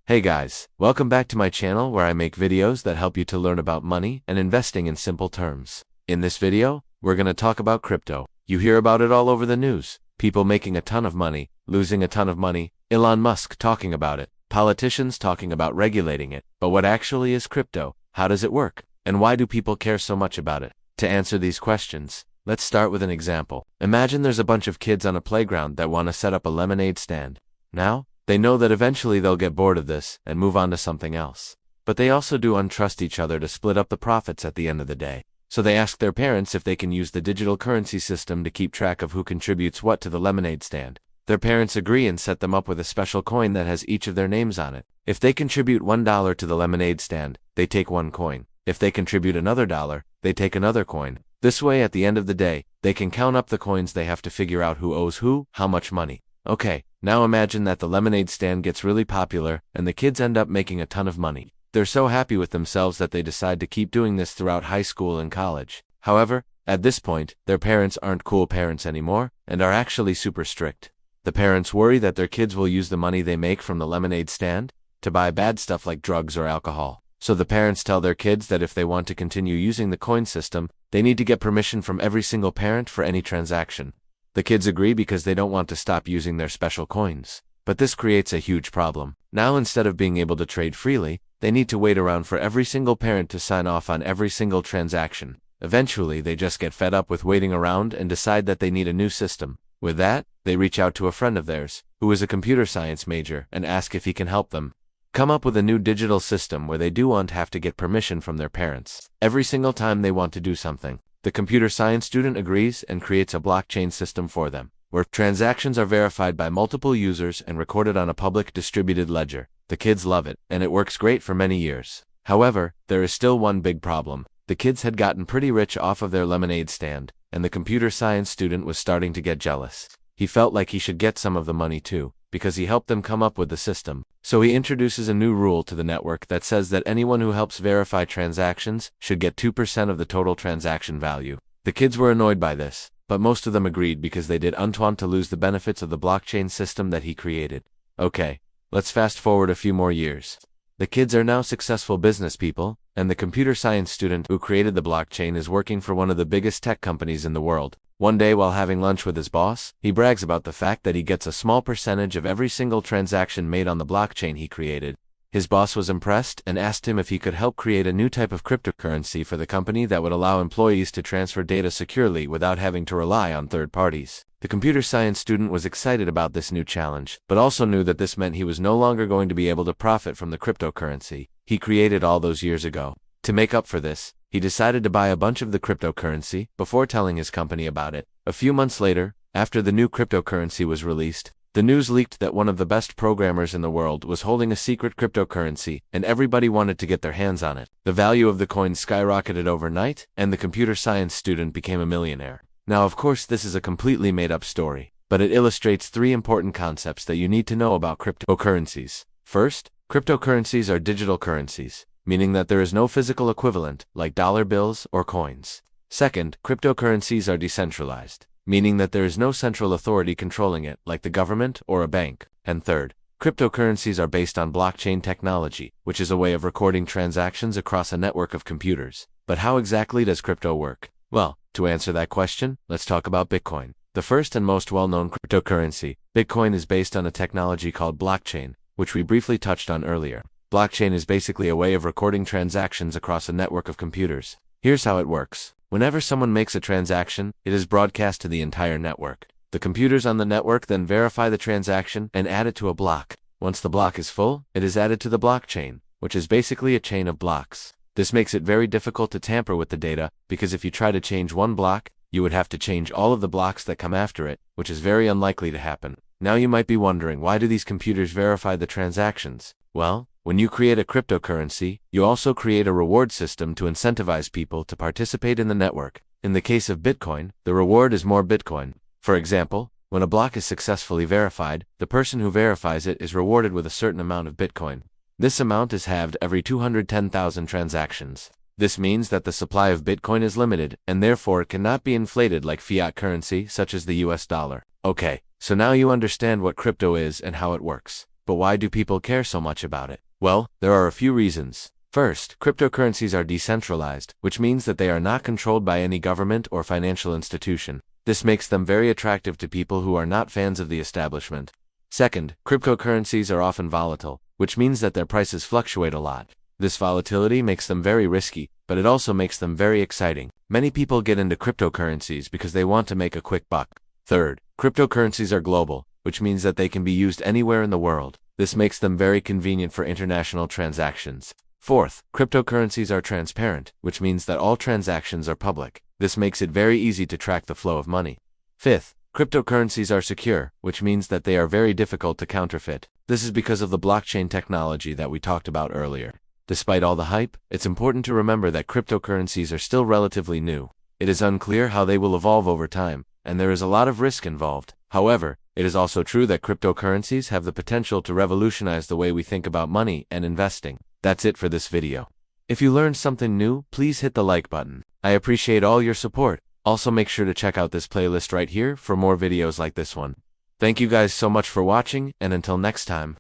Hey guys, welcome back to my channel where I make videos that help you to learn about money and investing in simple terms. In this video, we're going to talk about crypto. You hear about it all over the news. People making a ton of money, losing a ton of money, Elon Musk talking about it, politicians talking about regulating it. But what actually is crypto? How does it work? And why do people care so much about it? To answer these questions, let's start with an example. Imagine there's a bunch of kids on a playground that want to set up a lemonade stand. Now, they know that eventually they'll get bored of this and move on to something else. But they also do untrust each other to split up the profits at the end of the day. So they ask their parents if they can use the digital currency system to keep track of who contributes what to the lemonade stand. Their parents agree and set them up with a special coin that has each of their names on it. If they contribute $1 to the lemonade stand, they take one coin. If they contribute another $1, they take another coin. This way, at the end of the day, they can count up the coins they have to figure out who owes who, how much money. Okay, now imagine that the lemonade stand gets really popular and the kids end up making a ton of money. They're so happy with themselves that they decide to keep doing this throughout high school and college. However, at this point, their parents aren't cool parents anymore and are actually super strict. The parents worry that their kids will use the money they make from the lemonade stand to buy bad stuff like drugs or alcohol. So the parents tell their kids that if they want to continue using the coin system, they need to get permission from every single parent for any transaction. The kids agree because they don't want to stop using their special coins. But this creates a huge problem. Now, instead of being able to trade freely, they need to wait around for every single parent to sign off on every single transaction. Eventually, they just get fed up with waiting around and decide that they need a new system. With that, they reach out to a friend of theirs, who is a computer science major, and ask if he can help them come up with a new digital system where they don't have to get permission from their parents every single time they want to do something. The computer science student agrees and creates a blockchain system for them, where transactions are verified by multiple users and recorded on a public distributed ledger. The kids love it, and it works great for many years. However, there is still one big problem. The kids had gotten pretty rich off of their lemonade stand, and the computer science student was starting to get jealous. He felt like he should get some of the money too, because he helped them come up with the system. So he introduces a new rule to the network that says that anyone who helps verify transactions should get 2% of the total transaction value. The kids were annoyed by this, but most of them agreed because they didn't want to lose the benefits of the blockchain system that he created. Okay, let's fast forward a few more years. The kids are now successful business people, and the computer science student who created the blockchain is working for one of the biggest tech companies in the world. One day while having lunch with his boss, he brags about the fact that he gets a small percentage of every single transaction made on the blockchain he created. His boss was impressed and asked him if he could help create a new type of cryptocurrency for the company that would allow employees to transfer data securely without having to rely on third parties. The computer science student was excited about this new challenge, but also knew that this meant he was no longer going to be able to profit from the cryptocurrency he created all those years ago. To make up for this, he decided to buy a bunch of the cryptocurrency before telling his company about it. A few months later, after the new cryptocurrency was released, the news leaked that one of the best programmers in the world was holding a secret cryptocurrency, and everybody wanted to get their hands on it. The value of the coin skyrocketed overnight, and the computer science student became a millionaire. Now, of course, this is a completely made-up story, but it illustrates three important concepts that you need to know about cryptocurrencies. First, cryptocurrencies are digital currencies, meaning that there is no physical equivalent, like dollar bills or coins. Second, cryptocurrencies are decentralized, meaning that there is no central authority controlling it, like the government or a bank. And third, cryptocurrencies are based on blockchain technology, which is a way of recording transactions across a network of computers. But how exactly does crypto work? Well, to answer that question, let's talk about Bitcoin. The first and most well-known cryptocurrency, Bitcoin, is based on a technology called blockchain, which we briefly touched on earlier. Blockchain is basically a way of recording transactions across a network of computers. Here's how it works. Whenever someone makes a transaction, it is broadcast to the entire network. The computers on the network then verify the transaction and add it to a block. Once the block is full, it is added to the blockchain, which is basically a chain of blocks. This makes it very difficult to tamper with the data, because if you try to change one block, you would have to change all of the blocks that come after it, which is very unlikely to happen. Now you might be wondering, why do these computers verify the transactions? Well, when you create a cryptocurrency, you also create a reward system to incentivize people to participate in the network. In the case of Bitcoin, the reward is more Bitcoin. For example, when a block is successfully verified, the person who verifies it is rewarded with a certain amount of Bitcoin. This amount is halved every 210,000 transactions. This means that the supply of Bitcoin is limited, and therefore it cannot be inflated like fiat currency such as the US dollar. Okay, so now you understand what crypto is and how it works. But why do people care so much about it? Well, there are a few reasons. First, cryptocurrencies are decentralized, which means that they are not controlled by any government or financial institution. This makes them very attractive to people who are not fans of the establishment. Second, cryptocurrencies are often volatile, which means that their prices fluctuate a lot. This volatility makes them very risky, but it also makes them very exciting. Many people get into cryptocurrencies because they want to make a quick buck. Third, cryptocurrencies are global, which means that they can be used anywhere in the world. This makes them very convenient for international transactions. Fourth, cryptocurrencies are transparent, which means that all transactions are public. This makes it very easy to track the flow of money. Fifth, cryptocurrencies are secure, which means that they are very difficult to counterfeit. This is because of the blockchain technology that we talked about earlier. Despite all the hype, it's important to remember that cryptocurrencies are still relatively new. It is unclear how they will evolve over time, and there is a lot of risk involved. However, it is also true that cryptocurrencies have the potential to revolutionize the way we think about money and investing. That's it for this video. If you learned something new, please hit the like button. I appreciate all your support. Also make sure to check out this playlist right here for more videos like this one. Thank you guys so much for watching, and until next time.